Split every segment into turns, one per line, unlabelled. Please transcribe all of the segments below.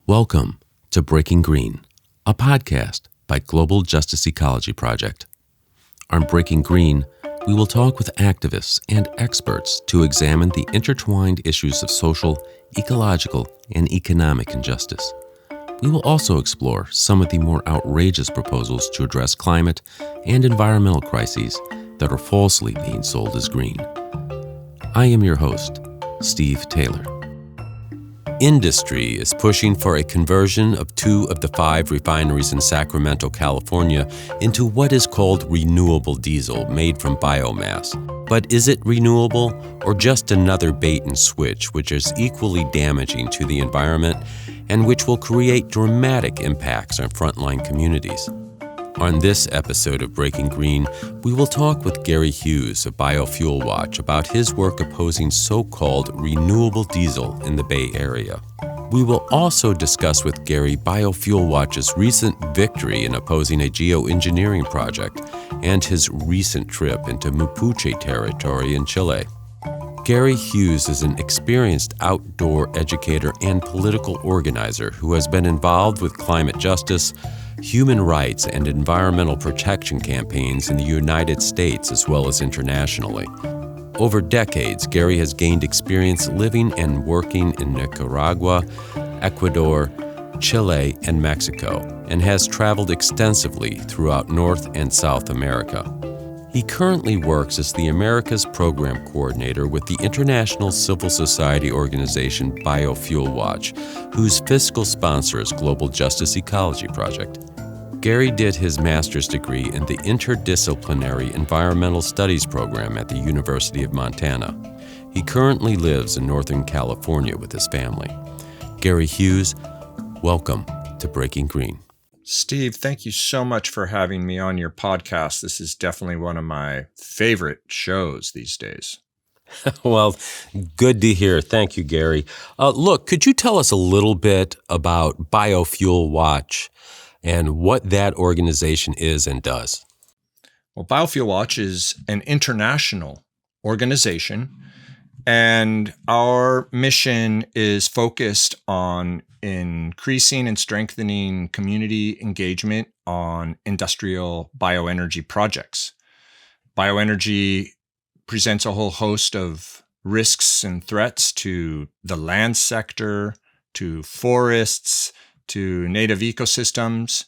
Welcome to Breaking Green, a podcast by Global Justice Ecology Project. On Breaking Green, we will talk with activists and experts to examine the intertwined issues of social, ecological, and economic injustice. We will also explore some of the more outrageous proposals to address climate and environmental crises that are falsely being sold as green. I am your host, Steve Taylor. Industry is pushing for a conversion of 2 of the 5 refineries in Sacramento, California, into what is called renewable diesel made from biomass. But is it renewable or just another bait and switch, which is equally damaging to the environment and which will create dramatic impacts on frontline communities? On this episode of Breaking Green, we will talk with Gary Hughes of Biofuelwatch about his work opposing so-called renewable diesel in the Bay Area. We will also discuss with Gary Biofuelwatch's recent victory in opposing a geoengineering project and his recent trip into Mapuche territory in Chile. Gary Hughes is an experienced outdoor educator and political organizer who has been involved with climate justice, human rights, and environmental protection campaigns in the United States as well as internationally. Over decades, Gary has gained experience living and working in Nicaragua, Ecuador, Chile, and Mexico, and has traveled extensively throughout North and South America. He currently works as the Americas Program Coordinator with the international civil society organization Biofuelwatch, whose fiscal sponsor is Global Justice Ecology Project. Gary did his master's degree in the Interdisciplinary Environmental Studies program at the University of Montana. He currently lives in Northern California with his family. Gary Hughes, welcome to Breaking Green.
Steve, thank you so much for having me on your podcast. This is definitely one of my favorite shows these days.
Well, good to hear. Thank you, Gary. Look, could you tell us a little bit about Biofuelwatch and what that organization is and does?
Well, Biofuelwatch is an international organization, and our mission is focused on increasing and strengthening community engagement on industrial bioenergy projects. Bioenergy presents a whole host of risks and threats to the land sector, to forests, to native ecosystems,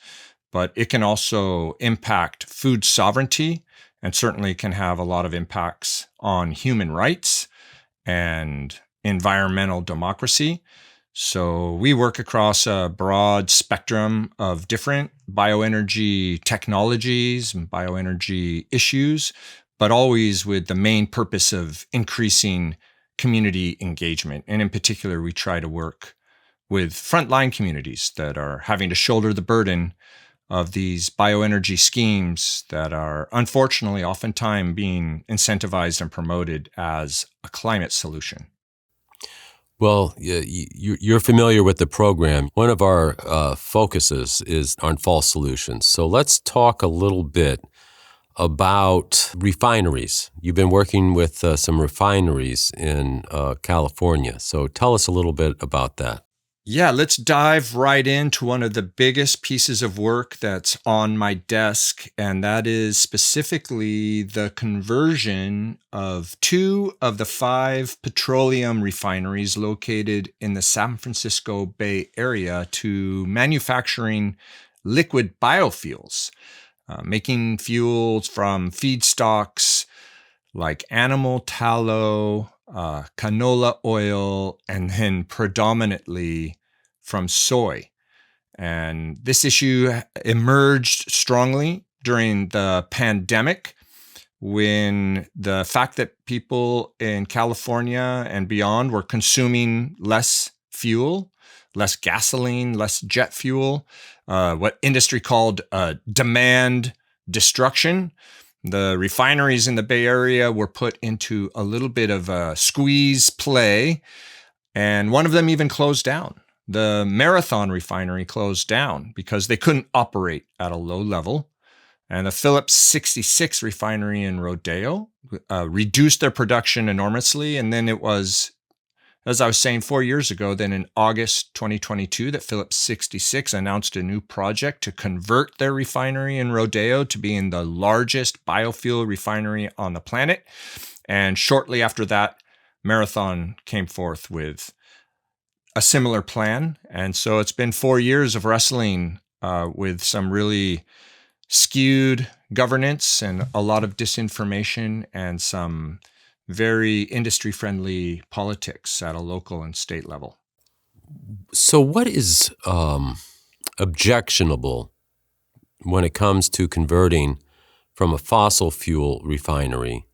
but it can also impact food sovereignty and certainly can have a lot of impacts on human rights and environmental democracy. So we work across a broad spectrum of different bioenergy technologies and bioenergy issues, but always with the main purpose of increasing community engagement. And in particular, we try to work with frontline communities that are having to shoulder the burden of these bioenergy schemes that are unfortunately oftentimes being incentivized and promoted as a climate solution.
Well, you're familiar with the program. One of our focuses is on false solutions. So let's talk a little bit about refineries. You've been working with some refineries in California. So tell us a little bit about that.
Yeah, let's dive right into one of the biggest pieces of work that's on my desk, and that is specifically the conversion of 2 of the 5 petroleum refineries located in the San Francisco Bay Area to manufacturing liquid biofuels, making fuels from feedstocks like animal tallow, canola oil, and then predominantly from soy. And this issue emerged strongly during the pandemic when the fact that people in California and beyond were consuming less fuel, less gasoline, less jet fuel, what industry called demand destruction. The refineries in the Bay Area were put into a little bit of a squeeze play, and one of them even closed down. The Marathon refinery closed down because they couldn't operate at a low level. And the Phillips 66 refinery in Rodeo reduced their production enormously, and then it was as I was saying 4 years ago, then in August 2022, that Phillips 66 announced a new project to convert their refinery in Rodeo to being the largest biofuel refinery on the planet. And shortly after that, Marathon came forth with a similar plan. And so it's been 4 years of wrestling with some really skewed governance and a lot of disinformation and some very industry-friendly politics at a local and state level.
So what is objectionable when it comes to converting from a fossil fuel refinery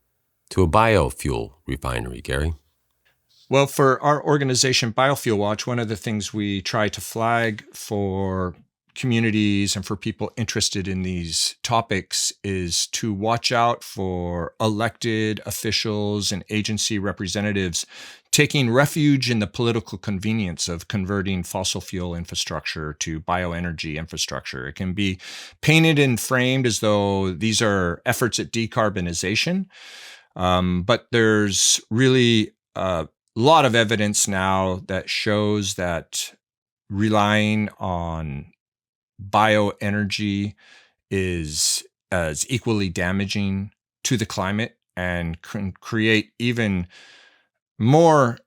to a biofuel refinery, Gary?
Well, for our organization, Biofuelwatch, one of the things we try to flag for communities and for people interested in these topics is to watch out for elected officials and agency representatives taking refuge in the political convenience of converting fossil fuel infrastructure to bioenergy infrastructure. It can be painted and framed as though these are efforts at decarbonization, but there's really a lot of evidence now that shows that relying on bioenergy is as equally damaging to the climate and can create even more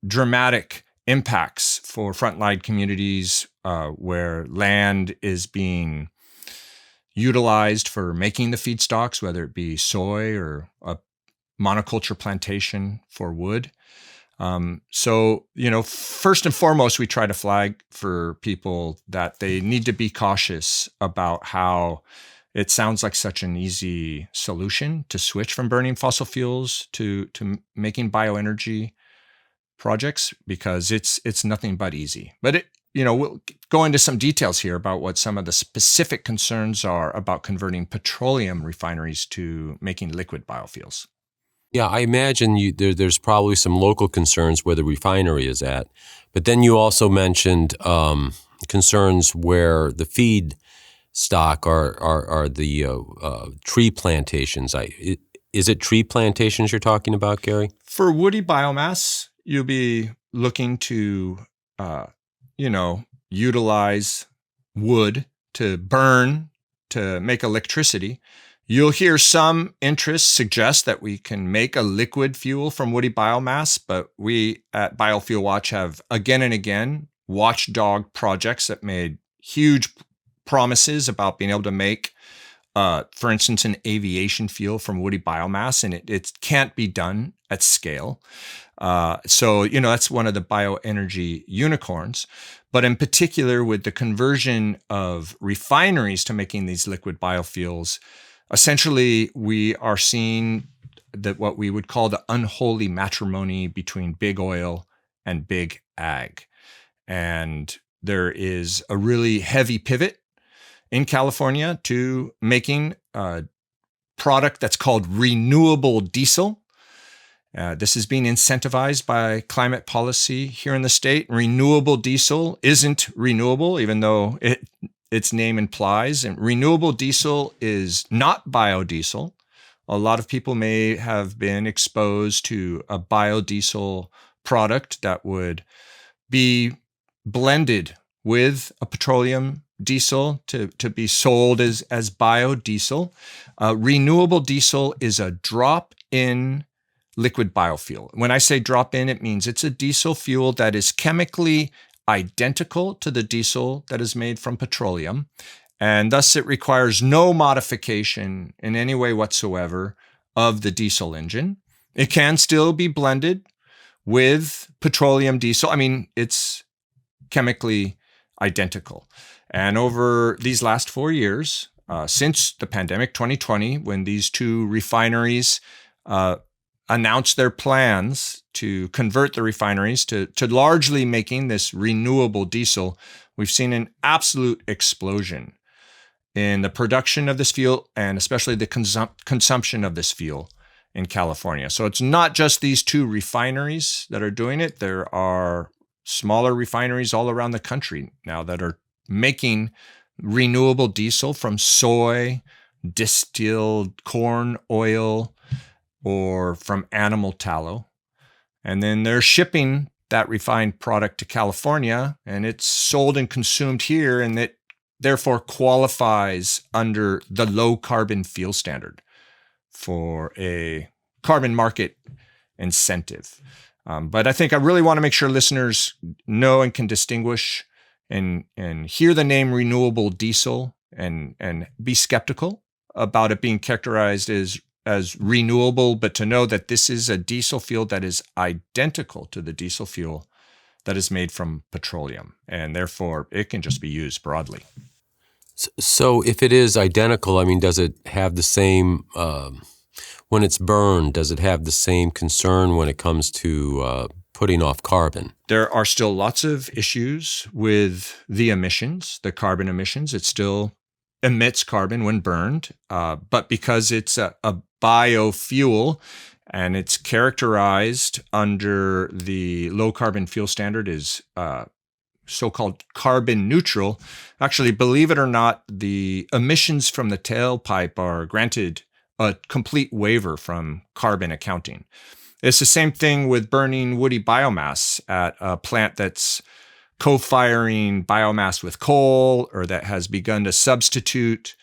dramatic impacts for frontline communities where land is being utilized for making the feedstocks, whether it be soy or a monoculture plantation for wood. So, first and foremost, we try to flag for people that they need to be cautious about how it sounds like such an easy solution to switch from burning fossil fuels to making bioenergy projects, because it's nothing but easy. But we'll go into some details here about what some of the specific concerns are about converting petroleum refineries to making liquid biofuels.
Yeah, I imagine there's probably some local concerns where the refinery is at, but then you also mentioned concerns where the feed stock are the tree plantations. Is it tree plantations you're talking about, Gary?
For woody biomass, you'll be looking to, utilize wood to burn to make electricity. You'll hear some interests suggest that we can make a liquid fuel from woody biomass, but we at Biofuelwatch have again and again watchdog projects that made huge promises about being able to make, for instance, an aviation fuel from woody biomass, and it can't be done at scale. So that's one of the bioenergy unicorns. But in particular, with the conversion of refineries to making these liquid biofuels, essentially, we are seeing that what we would call the unholy matrimony between big oil and big ag. And there is a really heavy pivot in California to making a product that's called renewable diesel. This is being incentivized by climate policy here in the state. Renewable diesel isn't renewable, even though its name implies. And renewable diesel is not biodiesel. A lot of people may have been exposed to a biodiesel product that would be blended with a petroleum diesel to be sold as biodiesel. Renewable diesel is a drop-in liquid biofuel. When I say drop-in, it means it's a diesel fuel that is chemically identical to the diesel that is made from petroleum, and thus it requires no modification in any way whatsoever of the diesel engine. It can still be blended with petroleum diesel. I mean, it's chemically identical. And over these last 4 years, since the pandemic, 2020, when these two refineries announced their plans to convert the refineries to largely making this renewable diesel, we've seen an absolute explosion in the production of this fuel and especially the consumption of this fuel in California. So it's not just these two refineries that are doing it. There are smaller refineries all around the country now that are making renewable diesel from soy, distilled corn oil, or from animal tallow. And then they're shipping that refined product to California, and it's sold and consumed here, and it therefore qualifies under the low carbon fuel standard for a carbon market incentive. But I think I really want to make sure listeners know and can distinguish and hear the name renewable diesel and be skeptical about it being characterized as renewable, but to know that this is a diesel fuel that is identical to the diesel fuel that is made from petroleum, and therefore it can just be used broadly.
So if it is identical, I mean, does it have the same, when it's burned, does it have the same concern when it comes to putting off carbon?
There are still lots of issues with the emissions, the carbon emissions. It still emits carbon when burned, but because it's a biofuel and it's characterized under the low carbon fuel standard is so-called carbon neutral. Actually, believe it or not, the emissions from the tailpipe are granted a complete waiver from carbon accounting. It's the same thing with burning woody biomass at a plant that's co-firing biomass with coal, or that has begun to substitute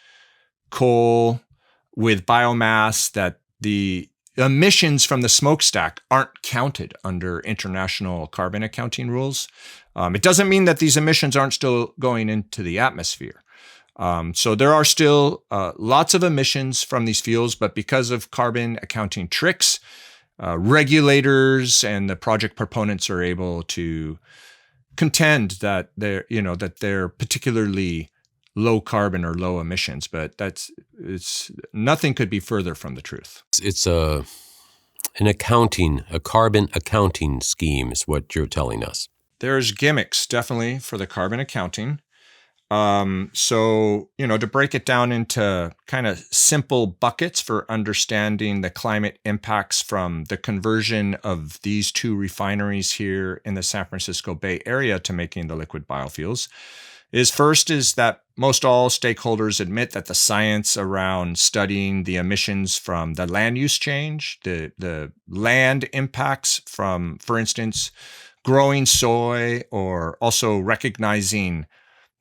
coal with biomass, that the emissions from the smokestack aren't counted under international carbon accounting rules. It doesn't mean that these emissions aren't still going into the atmosphere. So there are still lots of emissions from these fuels, but because of carbon accounting tricks, regulators and the project proponents are able to contend that they're particularly low carbon or low emissions, but nothing could be further from the truth.
It's a carbon accounting scheme is what you're telling us.
There's gimmicks definitely for the carbon accounting. So, to break it down into kind of simple buckets for understanding the climate impacts from the conversion of these two refineries here in the San Francisco Bay Area to making the liquid biofuels, is that most all stakeholders admit that the science around studying the emissions from the land use change, the land impacts from, for instance, growing soy, or also recognizing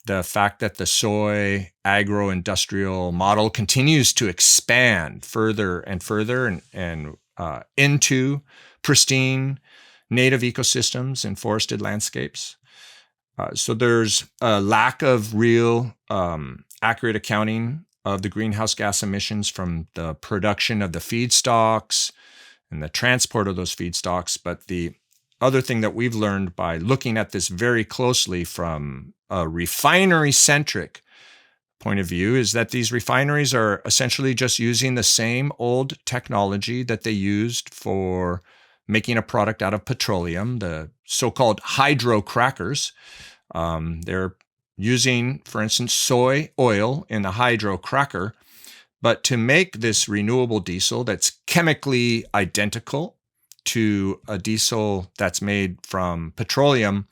the fact that the soy agro-industrial model continues to expand further and further and into pristine native ecosystems and forested landscapes. So there's a lack of real accurate accounting of the greenhouse gas emissions from the production of the feedstocks and the transport of those feedstocks. But the other thing that we've learned by looking at this very closely from a refinery-centric point of view is that these refineries are essentially just using the same old technology that they used for making a product out of petroleum, the so-called hydrocrackers. They're using, for instance, soy oil in the hydrocracker, but to make this renewable diesel that's chemically identical to a diesel that's made from petroleum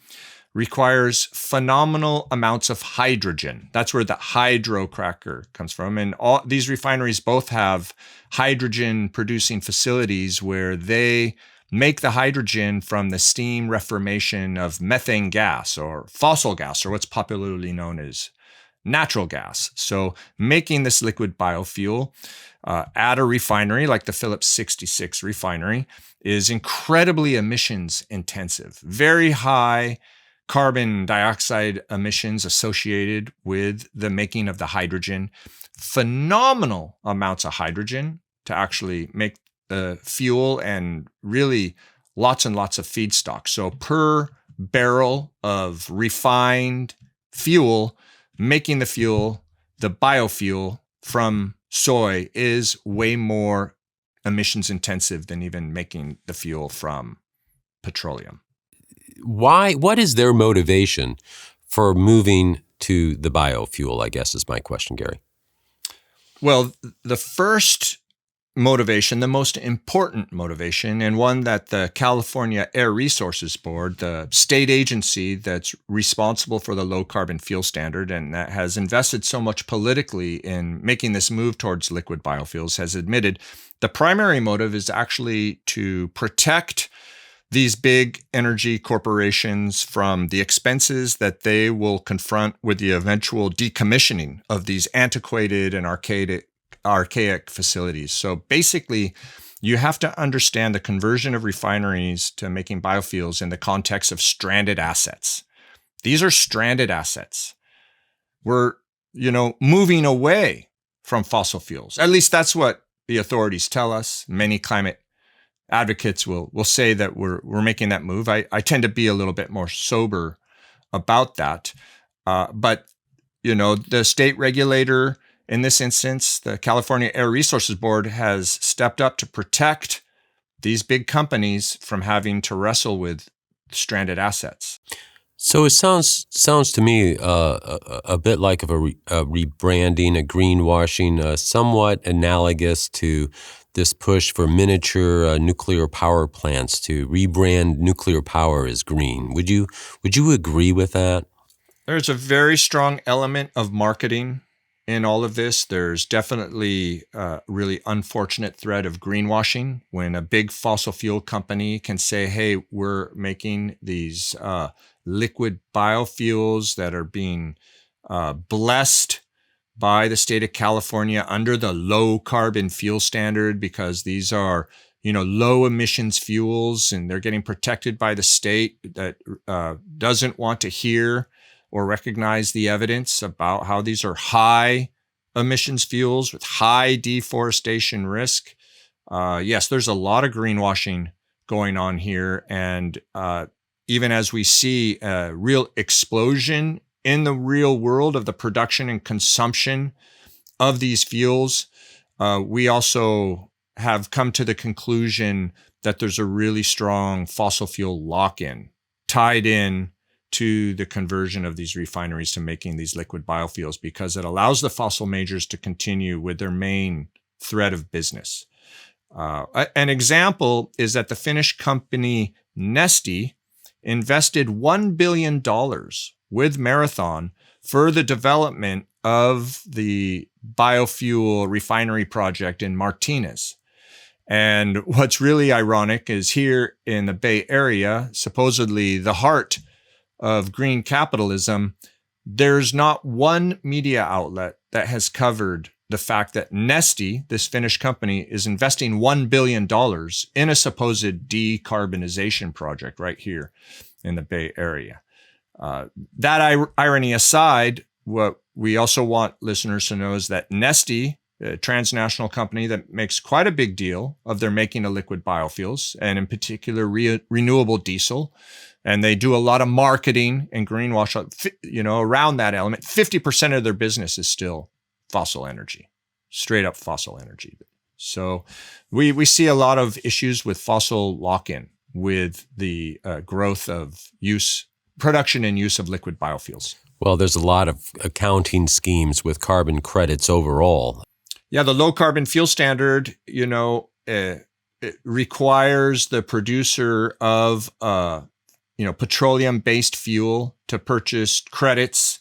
requires phenomenal amounts of hydrogen. That's where the hydrocracker comes from. And all these refineries both have hydrogen producing facilities where they make the hydrogen from the steam reformation of methane gas or fossil gas, or what's popularly known as natural gas. So making this liquid biofuel at a refinery like the Phillips 66 refinery is incredibly emissions intensive, very high carbon dioxide emissions associated with the making of the hydrogen, phenomenal amounts of hydrogen to actually make the fuel, and really lots and lots of feedstock. So per barrel of refined fuel, making the fuel, the biofuel from soy, is way more emissions intensive than even making the fuel from petroleum.
What is their motivation for moving to the biofuel, I guess is my question, Gary?
Well, the first motivation, the most important motivation, and one that the California Air Resources Board, the state agency that's responsible for the low carbon fuel standard and that has invested so much politically in making this move towards liquid biofuels, has admitted the primary motive is actually to protect these big energy corporations from the expenses that they will confront with the eventual decommissioning of these antiquated and archaic facilities. So basically, you have to understand the conversion of refineries to making biofuels in the context of stranded assets. These are stranded assets. We're, moving away from fossil fuels. At least that's what the authorities tell us. Many climate advocates will say that we're making that move. I tend to be a little bit more sober about that. But the state regulator, in this instance, the California Air Resources Board, has stepped up to protect these big companies from having to wrestle with stranded assets.
So it sounds to me a bit like of a rebranding, a greenwashing, somewhat analogous to this push for miniature nuclear power plants to rebrand nuclear power as green. Would you agree with that?
There's a very strong element of marketing in all of this. There's definitely a really unfortunate thread of greenwashing when a big fossil fuel company can say, hey, we're making these liquid biofuels that are being blessed by the state of California under the low carbon fuel standard, because these are, low emissions fuels, and they're getting protected by the state that doesn't want to hear or recognize the evidence about how these are high emissions fuels with high deforestation risk. Yes, there's a lot of greenwashing going on here. And even as we see a real explosion in the real world of the production and consumption of these fuels, we also have come to the conclusion that there's a really strong fossil fuel lock-in tied in to the conversion of these refineries to making these liquid biofuels, because it allows the fossil majors to continue with their main thread of business. An example is that the Finnish company Neste invested $1 billion with Marathon for the development of the biofuel refinery project in Martinez. And what's really ironic is here in the Bay Area, supposedly the heart of green capitalism, there's not one media outlet that has covered the fact that Neste, this Finnish company, is investing $1 billion in a supposed decarbonization project right here in the Bay Area. That irony aside, what we also want listeners to know is that Neste, a transnational company that makes quite a big deal of their making of liquid biofuels, and in particular renewable diesel, and they do a lot of marketing and greenwash, around that element. 50% of their business is still fossil energy, straight up fossil energy. So we see a lot of issues with fossil lock-in with the growth of production and use of liquid biofuels.
Well, there's a lot of accounting schemes with carbon credits overall.
Yeah, the low carbon fuel standard, it requires the producer of petroleum-based fuel to purchase credits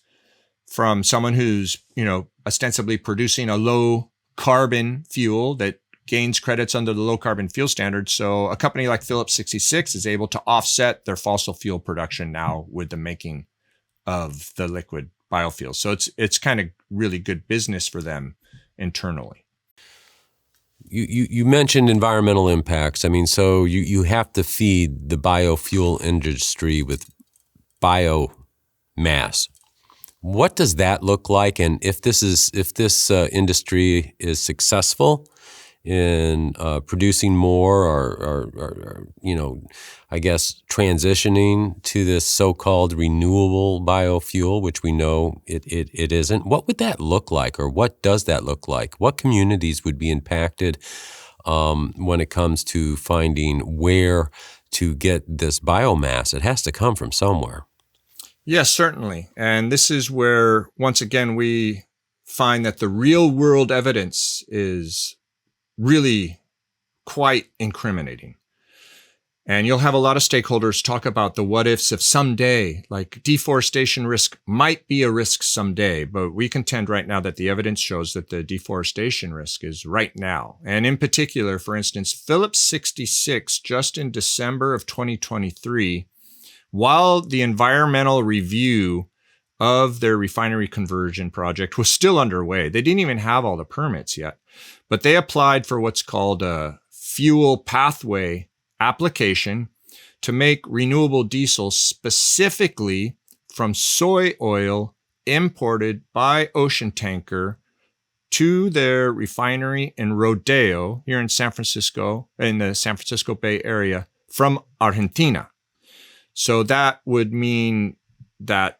from someone who's, ostensibly producing a low carbon fuel that gains credits under the low carbon fuel standard. So a company like Phillips 66 is able to offset their fossil fuel production now with the making of the liquid biofuels. So it's kind of really good business for them internally.
You mentioned environmental impacts. I mean, so you have to feed the biofuel industry with biomass. What does that look like? And if this industry is successful in producing more, or I guess transitioning to this so-called renewable biofuel, which we know it isn't, what would that look like, or what does that look like? What communities would be impacted when it comes to finding where to get this biomass? It has to come from somewhere.
Yes, certainly. And this is where, once again, we find that the real world evidence is really quite incriminating. And you'll have a lot of stakeholders talk about the what ifs of someday, like deforestation risk might be a risk someday. But we contend right now that the evidence shows that the deforestation risk is right now. And in particular, for instance, Phillips 66, just in December of 2023, while the environmental review of their refinery conversion project was still underway, they didn't even have all the permits yet, but they applied for what's called a fuel pathway application to make renewable diesel specifically from soy oil imported by ocean tanker to their refinery in Rodeo here in San Francisco, in the San Francisco Bay Area, from Argentina. So that would mean that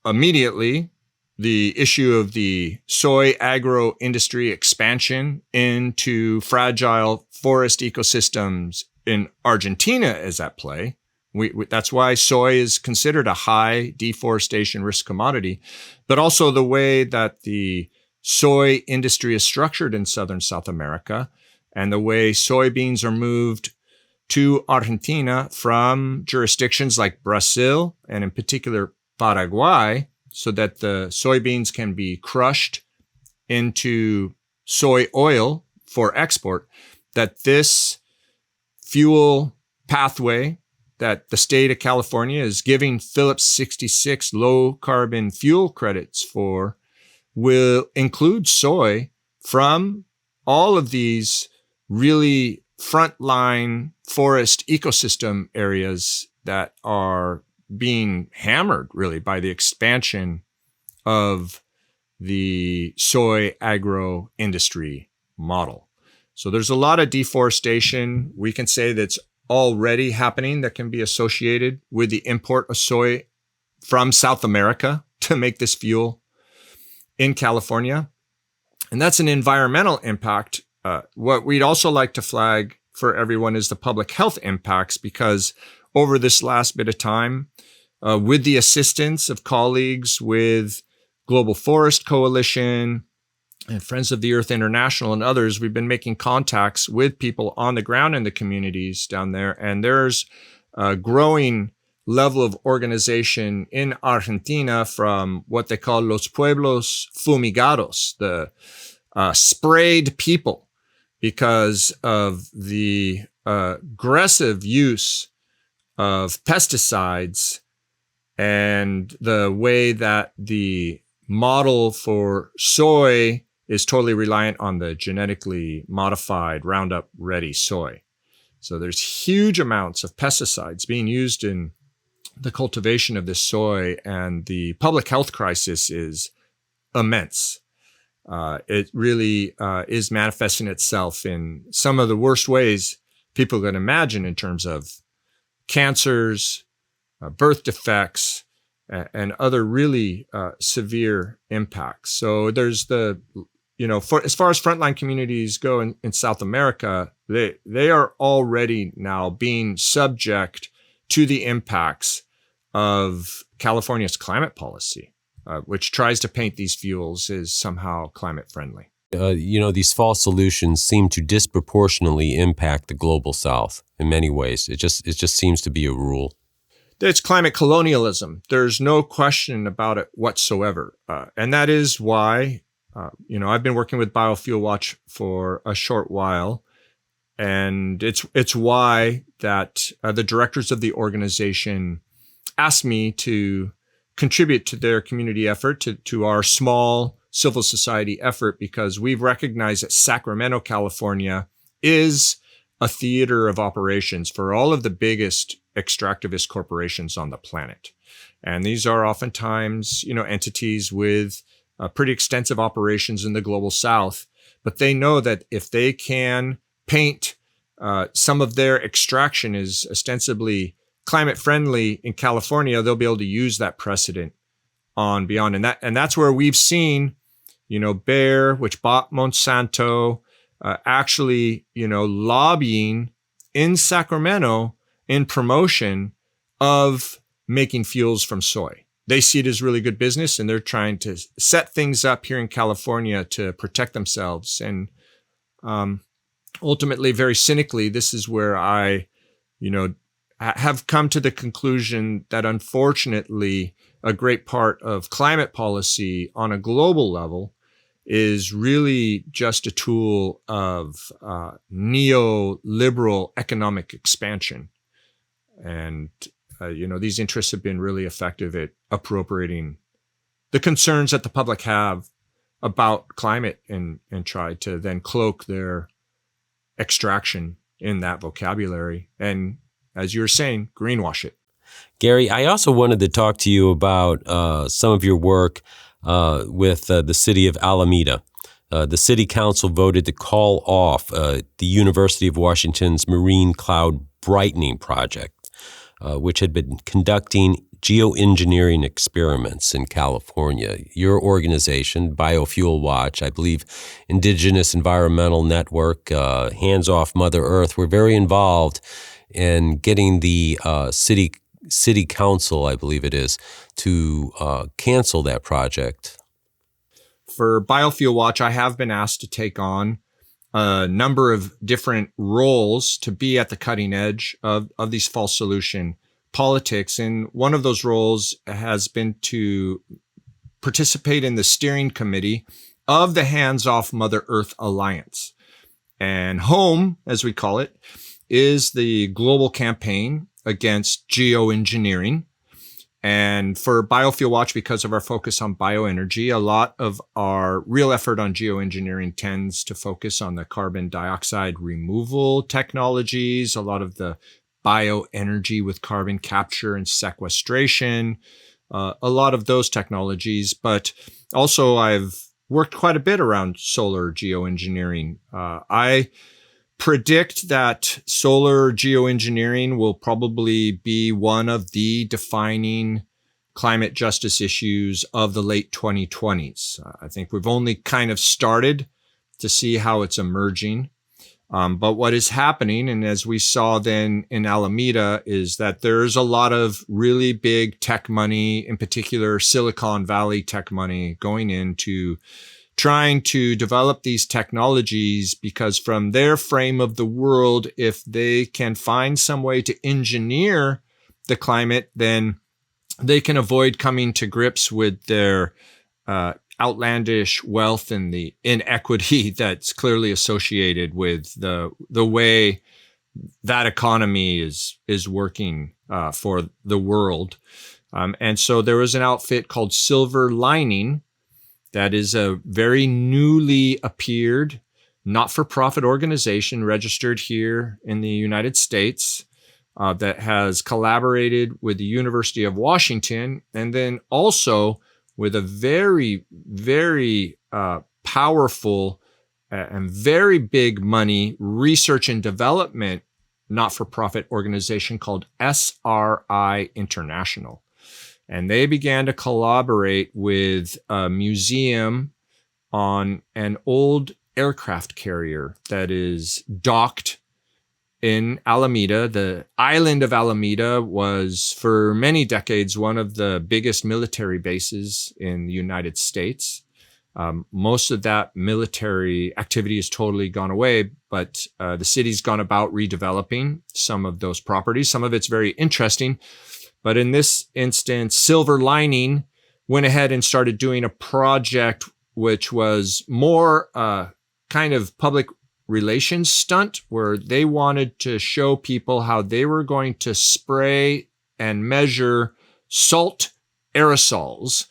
immediately the issue of the soy agro industry expansion into fragile forest ecosystems in Argentina is at play. That's why soy is considered a high deforestation risk commodity, but also the way that the soy industry is structured in Southern South America and the way soybeans are moved to Argentina from jurisdictions like Brazil and in particular Paraguay, so that the soybeans can be crushed into soy oil for export, that this fuel pathway that the state of California is giving Phillips 66 low carbon fuel credits for will include soy from all of these really frontline forest ecosystem areas that are being hammered really by the expansion of the soy agro industry model. So there's a lot of deforestation we can say that's already happening that can be associated with the import of soy from South America to make this fuel in California. And that's an environmental impact. What we'd also like to flag for everyone is the public health impacts, because over this last bit of time, with the assistance of colleagues with Global Forest Coalition and Friends of the Earth International and others, we've been making contacts with people on the ground in the communities down there. And there's a growing level of organization in Argentina from what they call los pueblos fumigados, the sprayed people, because of the aggressive use of pesticides and the way that the model for soy is totally reliant on the genetically modified Roundup Ready soy. So there's huge amounts of pesticides being used in the cultivation of this soy, and the public health crisis is immense. It really is manifesting itself in some of the worst ways people can imagine in terms of cancers, birth defects, and other really severe impacts. So there's the, as far as frontline communities go in South America, they are already now being subject to the impacts of California's climate policy, which tries to paint these fuels as somehow climate friendly.
These false solutions seem to disproportionately impact the global South in many ways. It just seems to be a rule.
It's climate colonialism. There's no question about it whatsoever. And that is why, I've been working with Biofuelwatch for a short while. And it's why that the directors of the organization asked me to contribute to their community effort, to our small civil society effort, because we've recognized that Sacramento, California is a theater of operations for all of the biggest extractivist corporations on the planet. And these are oftentimes, entities with pretty extensive operations in the global South, but they know that if they can paint some of their extraction as ostensibly climate friendly in California, they'll be able to use that precedent on beyond. And that's where we've seen, Bayer, which bought Monsanto, actually, lobbying in Sacramento in promotion of making fuels from soy. They see it as really good business, and they're trying to set things up here in California to protect themselves. And ultimately, very cynically, this is where I, have come to the conclusion that unfortunately a great part of climate policy on a global level is really just a tool of neoliberal economic expansion. And, these interests have been really effective at appropriating the concerns that the public have about climate and try to then cloak their extraction in that vocabulary. And as you were saying, greenwash it.
Gary, I also wanted to talk to you about some of your work with the city of Alameda. The city council voted to call off the University of Washington's Marine Cloud Brightening Project, which had been conducting geoengineering experiments in California. Your organization, Biofuelwatch, I believe Indigenous Environmental Network, Hands Off Mother Earth, were very involved in getting the city council, I believe it is, to cancel that project.
For Biofuelwatch, I have been asked to take on a number of different roles to be at the cutting edge of these false solution politics. And one of those roles has been to participate in the steering committee of the Hands Off Mother Earth Alliance. And HOME, as we call it, is the global campaign against geoengineering. And for Biofuelwatch, because of our focus on bioenergy, a lot of our real effort on geoengineering tends to focus on the carbon dioxide removal technologies, a lot of the bioenergy with carbon capture and sequestration, a lot of those technologies. But also I've worked quite a bit around solar geoengineering. I predict that solar geoengineering will probably be one of the defining climate justice issues of the late 2020s. I think we've only kind of started to see how it's emerging. But what is happening, and as we saw then in Alameda, is that there's a lot of really big tech money, in particular Silicon Valley tech money, going into trying to develop these technologies, because from their frame of the world, if they can find some way to engineer the climate, then they can avoid coming to grips with their outlandish wealth and the inequity that's clearly associated with the way that economy is working for the world. And so there was an outfit called Silver Lining that is a very newly appeared not-for-profit organization registered here in the United States that has collaborated with the University of Washington, and then also with a very, very powerful and very big money research and development not-for-profit organization called SRI International. And they began to collaborate with a museum on an old aircraft carrier that is docked in Alameda. The island of Alameda was for many decades one of the biggest military bases in the United States. Most of that military activity has totally gone away, but the city's gone about redeveloping some of those properties. Some of it's very interesting. But in this instance, Silver Lining went ahead and started doing a project which was more kind of public relations stunt, where they wanted to show people how they were going to spray and measure salt aerosols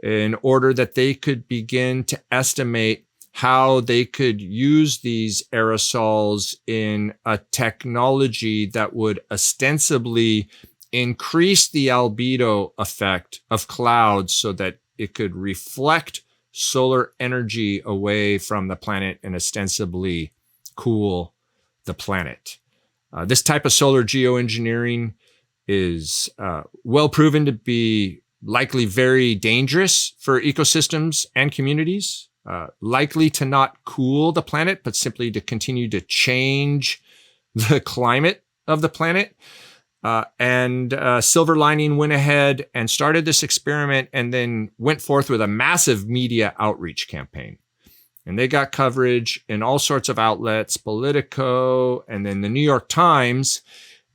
in order that they could begin to estimate how they could use these aerosols in a technology that would ostensibly increase the albedo effect of clouds so that it could reflect solar energy away from the planet and ostensibly cool the planet. This type of solar geoengineering is well proven to be likely very dangerous for ecosystems and communities, likely to not cool the planet, but simply to continue to change the climate of the planet. And Silver Lining went ahead and started this experiment and then went forth with a massive media outreach campaign. And they got coverage in all sorts of outlets, Politico, and then the New York Times.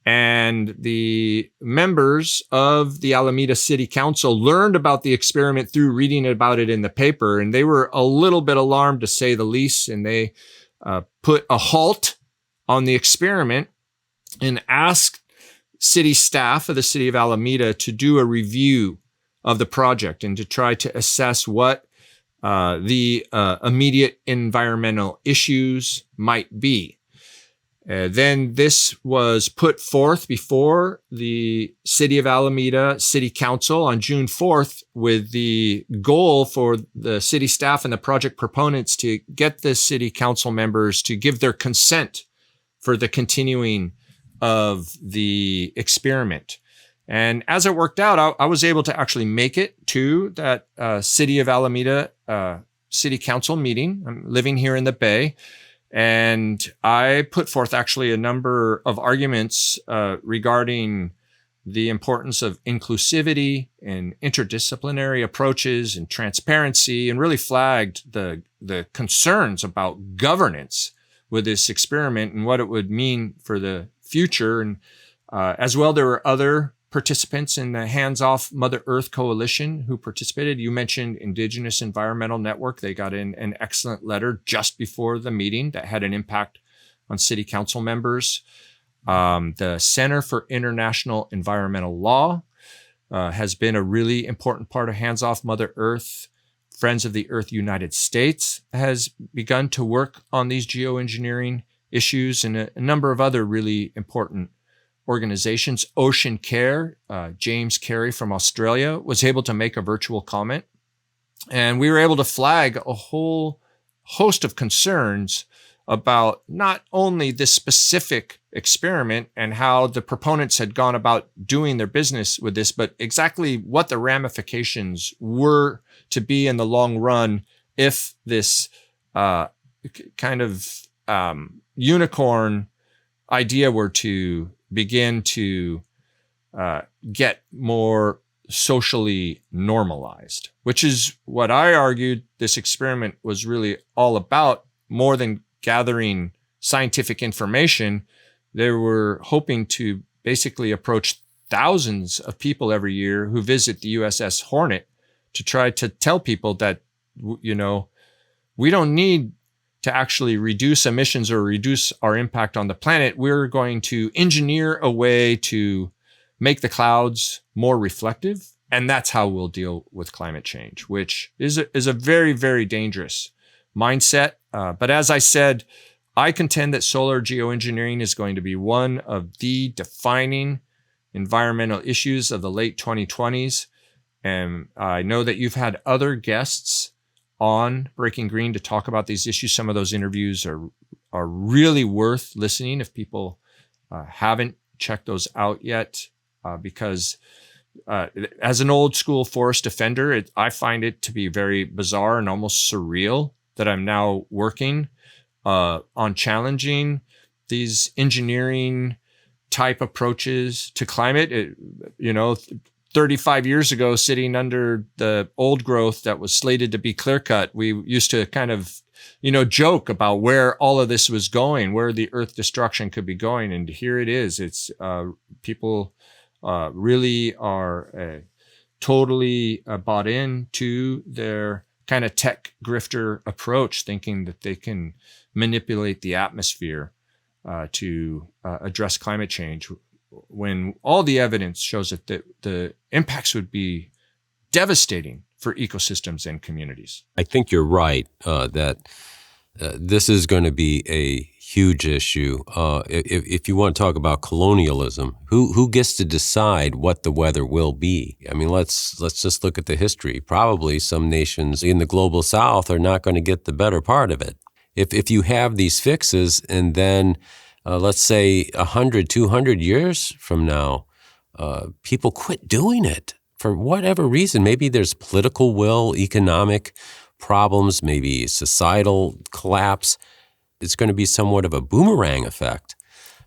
And the members of the Alameda City Council learned about the experiment through reading about it in the paper. And they were a little bit alarmed, to say the least. And they put a halt on the experiment and asked city staff of the city of Alameda to do a review of the project and to try to assess what the immediate environmental issues might be. Then this was put forth before the City of Alameda City Council on June 4th with the goal for the city staff and the project proponents to get the city council members to give their consent for the continuing of the experiment. And as it worked out, I was able to actually make it to that City of Alameda City Council meeting. I'm living here in the Bay. And I put forth actually a number of arguments regarding the importance of inclusivity and interdisciplinary approaches and transparency, and really flagged the concerns about governance with this experiment and what it would mean for the future. And as well, there were other participants in the Hands Off Mother Earth Coalition who participated. You mentioned Indigenous Environmental Network. They got in an excellent letter just before the meeting that had an impact on city council members. The Center for International Environmental Law has been a really important part of Hands Off Mother Earth. Friends of the Earth United States has begun to work on these geoengineering issues, and a number of other really important organizations. Ocean Care, James Carey from Australia, was able to make a virtual comment. And we were able to flag a whole host of concerns about not only this specific experiment and how the proponents had gone about doing their business with this, but exactly what the ramifications were to be in the long run if this kind of unicorn idea were to begin to get more socially normalized, which is what I argued this experiment was really all about. More than gathering scientific information, they were hoping to basically approach thousands of people every year who visit the USS Hornet to try to tell people that, you know, we don't need to actually reduce emissions or reduce our impact on the planet. We're going to engineer a way to make the clouds more reflective. And that's how we'll deal with climate change, which is a very, very dangerous mindset. But as I said, I contend that solar geoengineering is going to be one of the defining environmental issues of the late 2020s. And I know that you've had other guests on Breaking Green to talk about these issues. Some of those interviews are really worth listening if people haven't checked those out yet, because as an old school forest defender, I find it to be very bizarre and almost surreal that I'm now working on challenging these engineering type approaches to climate. 35 years ago, sitting under the old growth that was slated to be clear cut, we used to kind of, joke about where all of this was going, where the earth destruction could be going. And here it is. It's people really are totally bought into their kind of tech grifter approach, thinking that they can manipulate the atmosphere to address climate change, when all the evidence shows that the impacts would be devastating for ecosystems and communities.
I think you're right that this is going to be a huge issue. If you want to talk about colonialism, who gets to decide what the weather will be? I mean, let's just look at the history. Probably some nations in the global south are not going to get the better part of it. If you have these fixes and then let's say 100, 200 years from now, people quit doing it for whatever reason. Maybe there's political will, economic problems, maybe societal collapse. It's going to be somewhat of a boomerang effect.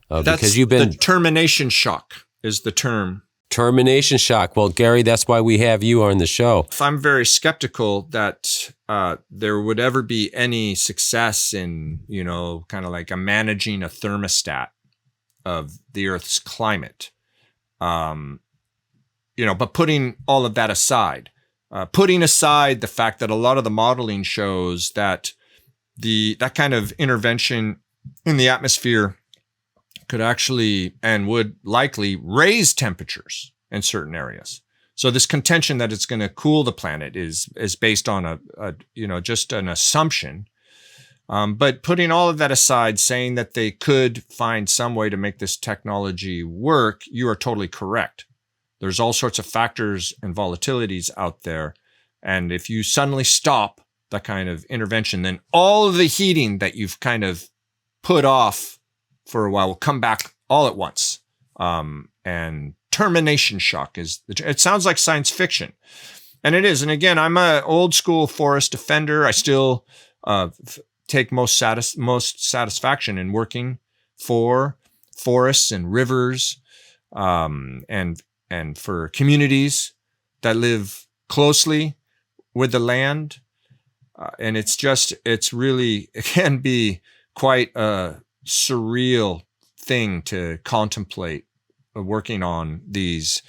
Because you've been...
The termination shock is the term.
Termination shock. Well, Gary, that's why we have you on the show.
I'm very skeptical that there would ever be any success in, kind of like managing a thermostat of the Earth's climate. But putting all of that aside, putting aside the fact that a lot of the modeling shows that that kind of intervention in the atmosphere could actually and would likely raise temperatures in certain areas. So this contention that it's going to cool the planet is based on just an assumption. But putting all of that aside, saying that they could find some way to make this technology work, you are totally correct. There's all sorts of factors and volatilities out there. And if you suddenly stop that kind of intervention, then all of the heating that you've kind of put off for a while will come back all at once. And termination shock it sounds like science fiction. And it is. And again, I'm an old school forest defender. I still take most satisfaction in working for forests and rivers, and for communities that live closely with the land. And it can be quite a surreal thing to contemplate working on these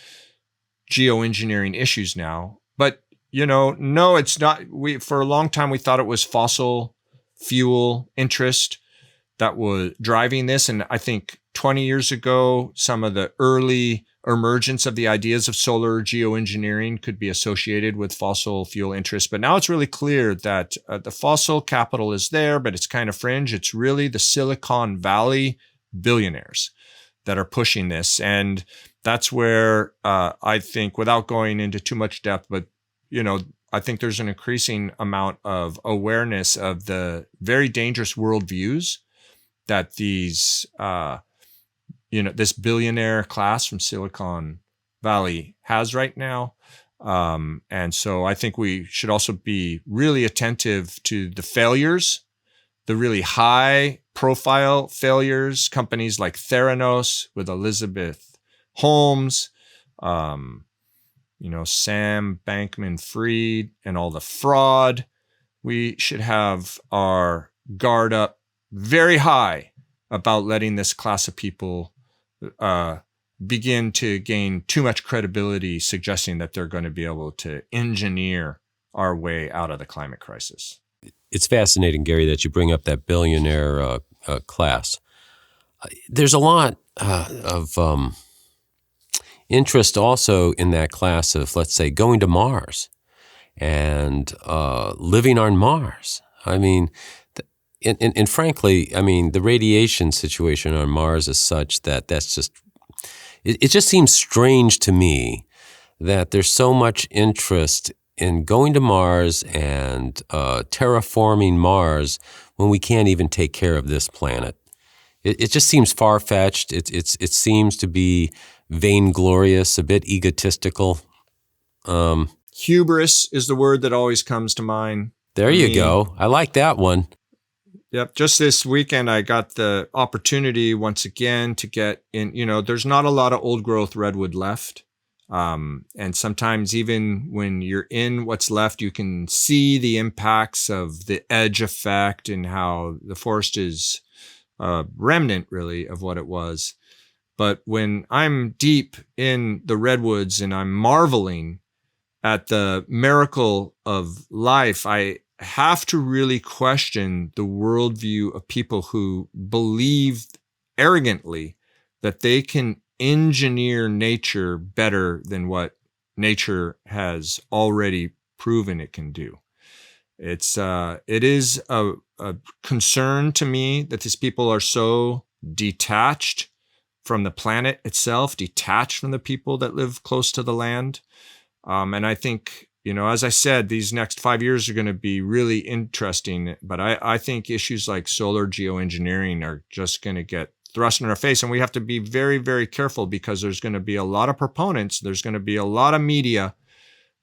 geoengineering issues now. But, no, it's not. For a long time, we thought it was fossil fuel interest that was driving this. And I think 20 years ago, some of the early emergence of the ideas of solar geoengineering could be associated with fossil fuel interests. But now it's really clear that the fossil capital is there, but it's kind of fringe. It's really the Silicon Valley billionaires that are pushing this. And that's where I think, without going into too much depth, but, I think there's an increasing amount of awareness of the very dangerous worldviews that these this billionaire class from Silicon Valley has right now. And so I think we should also be really attentive to the failures, the really high profile failures, companies like Theranos with Elizabeth Holmes, Sam Bankman-Fried, and all the fraud. We should have our guard up very high about letting this class of people begin to gain too much credibility, suggesting that they're going to be able to engineer our way out of the climate crisis.
It's fascinating, Gary, that you bring up that billionaire class. There's a lot of interest also in that class of, let's say, going to Mars and living on Mars. I mean, and frankly, I mean, the radiation situation on Mars is such that it just seems strange to me that there's so much interest in going to Mars and terraforming Mars when we can't even take care of this planet. It just seems far-fetched. It seems to be vainglorious, a bit egotistical.
Hubris is the word that always comes to mind.
There you go. I like that one.
Yep. Just this weekend, I got the opportunity once again to get in. There's not a lot of old growth redwood left. And sometimes even when you're in what's left, you can see the impacts of the edge effect and how the forest is a remnant, really, of what it was. But when I'm deep in the redwoods and I'm marveling at the miracle of life, I have to really question the worldview of people who believe arrogantly that they can engineer nature better than what nature has already proven it can do. It is a concern to me that these people are so detached from the planet itself, detached from the people that live close to the land. And I think, as I said, these next 5 years are going to be really interesting. But I think issues like solar geoengineering are just going to get thrust in our face. And we have to be very, very careful because there's going to be a lot of proponents. There's going to be a lot of media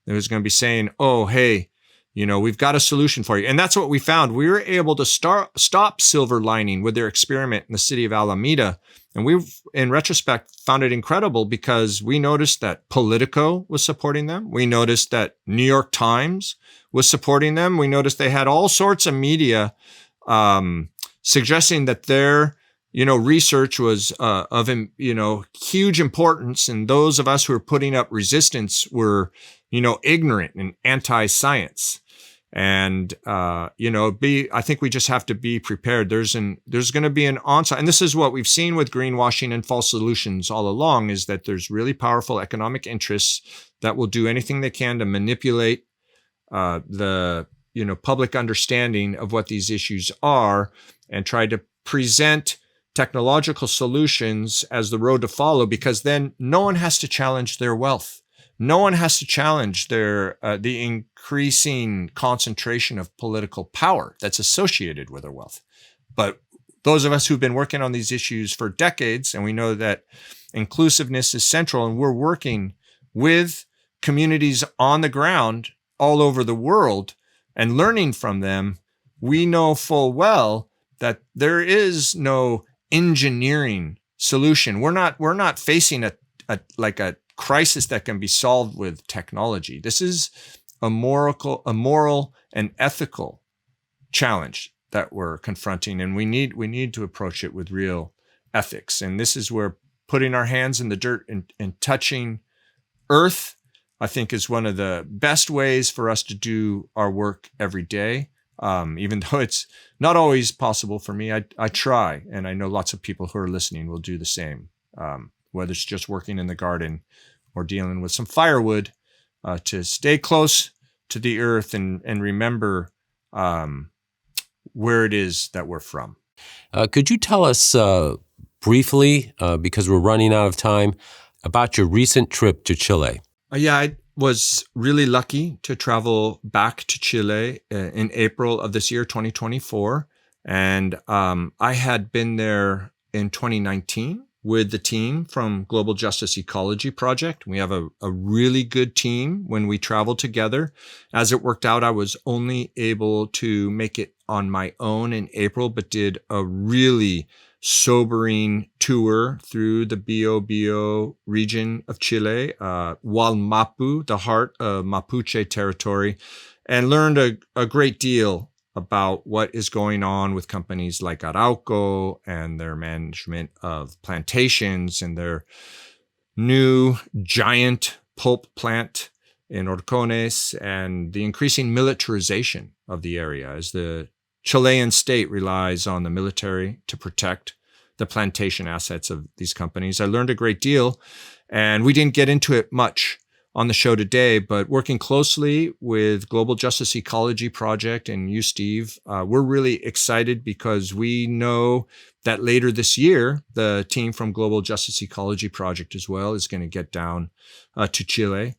that is going to be saying, oh, hey, we've got a solution for you. And that's what we found. We were able to stop silver lining with their experiment in the city of Alameda. And we've, in retrospect, found it incredible because we noticed that Politico was supporting them. We noticed that New York Times was supporting them. We noticed they had all sorts of media suggesting that their research was of huge importance, and those of us who were putting up resistance were, ignorant and anti-science. And I think we just have to be prepared. There's going to be an onslaught, and this is what we've seen with greenwashing and false solutions all along, is that there's really powerful economic interests that will do anything they can to manipulate the public understanding of what these issues are, and try to present technological solutions as the road to follow, because then no one has to challenge their wealth. No one has to challenge the increasing concentration of political power that's associated with their wealth. But those of us who've been working on these issues for decades, and we know that inclusiveness is central, and we're working with communities on the ground all over the world and learning from them, we know full well that there is no engineering solution. We're not facing a crisis that can be solved with technology. This is a moral and ethical challenge that we're confronting, and we need to approach it with real ethics. And this is where putting our hands in the dirt and touching earth, I think, is one of the best ways for us to do our work every day. Even though it's not always possible for me, I try, and I know lots of people who are listening will do the same. Whether it's just working in the garden or dealing with some firewood, to stay close to the earth and remember where it is that we're from.
Could you tell us briefly, because we're running out of time, about your recent trip to Chile?
Yeah, I was really lucky to travel back to Chile in April of this year, 2024. And I had been there in 2019 with the team from Global Justice Ecology Project. We have a really good team when we travel together. As it worked out, I was only able to make it on my own in April, but did a really sobering tour through the Bio region of Chile, Wallmapu, the heart of Mapuche territory, and learned a great deal about what is going on with companies like Arauco and their management of plantations and their new giant pulp plant in Orcones, and the increasing militarization of the area as the Chilean state relies on the military to protect the plantation assets of these companies. I learned a great deal, and we didn't get into it much on the show today, but working closely with Global Justice Ecology Project and you, Steve, we're really excited because we know that later this year, the team from Global Justice Ecology Project as well is going to get down to Chile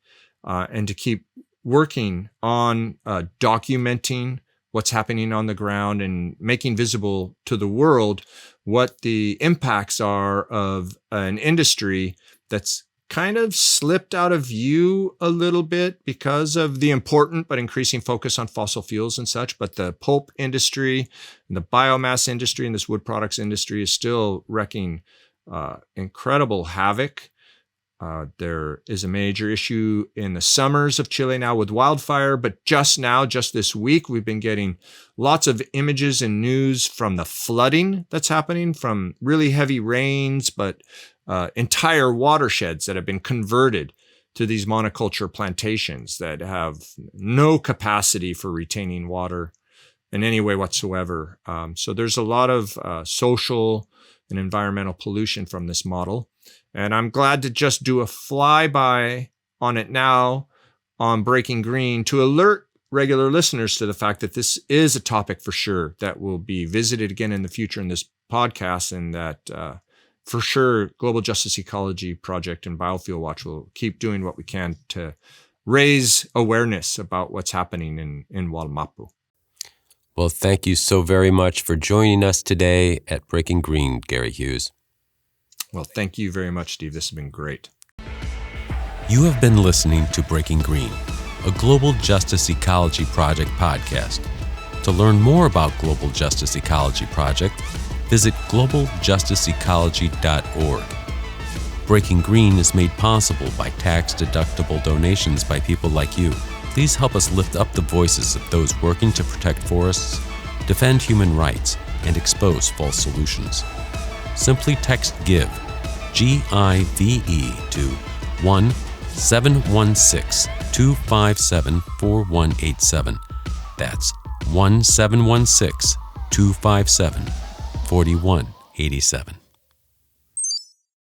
and to keep working on documenting what's happening on the ground and making visible to the world what the impacts are of an industry that's kind of slipped out of view a little bit because of the important but increasing focus on fossil fuels and such. But the pulp industry and the biomass industry and this wood products industry is still wreaking incredible havoc. There is a major issue in the summers of Chile now with wildfire, but just this week, we've been getting lots of images and news from the flooding that's happening from really heavy rains, but entire watersheds that have been converted to these monoculture plantations that have no capacity for retaining water in any way whatsoever. So there's a lot of social and environmental pollution from this model. And I'm glad to just do a flyby on it now on Breaking Green to alert regular listeners to the fact that this is a topic for sure that will be visited again in the future in this podcast, and that for sure Global Justice Ecology Project and Biofuelwatch will keep doing what we can to raise awareness about what's happening in Wallmapu.
Well, thank you so very much for joining us today at Breaking Green, Gary Hughes.
Well, thank you very much, Steve. This has been great.
You have been listening to Breaking Green, a Global Justice Ecology Project podcast. To learn more about Global Justice Ecology Project, visit globaljusticeecology.org. Breaking Green is made possible by tax-deductible donations by people like you. Please help us lift up the voices of those working to protect forests, defend human rights, and expose false solutions. Simply text GIVE, GIVE, to 1-716-257-4187. That's 1-716-257-4187.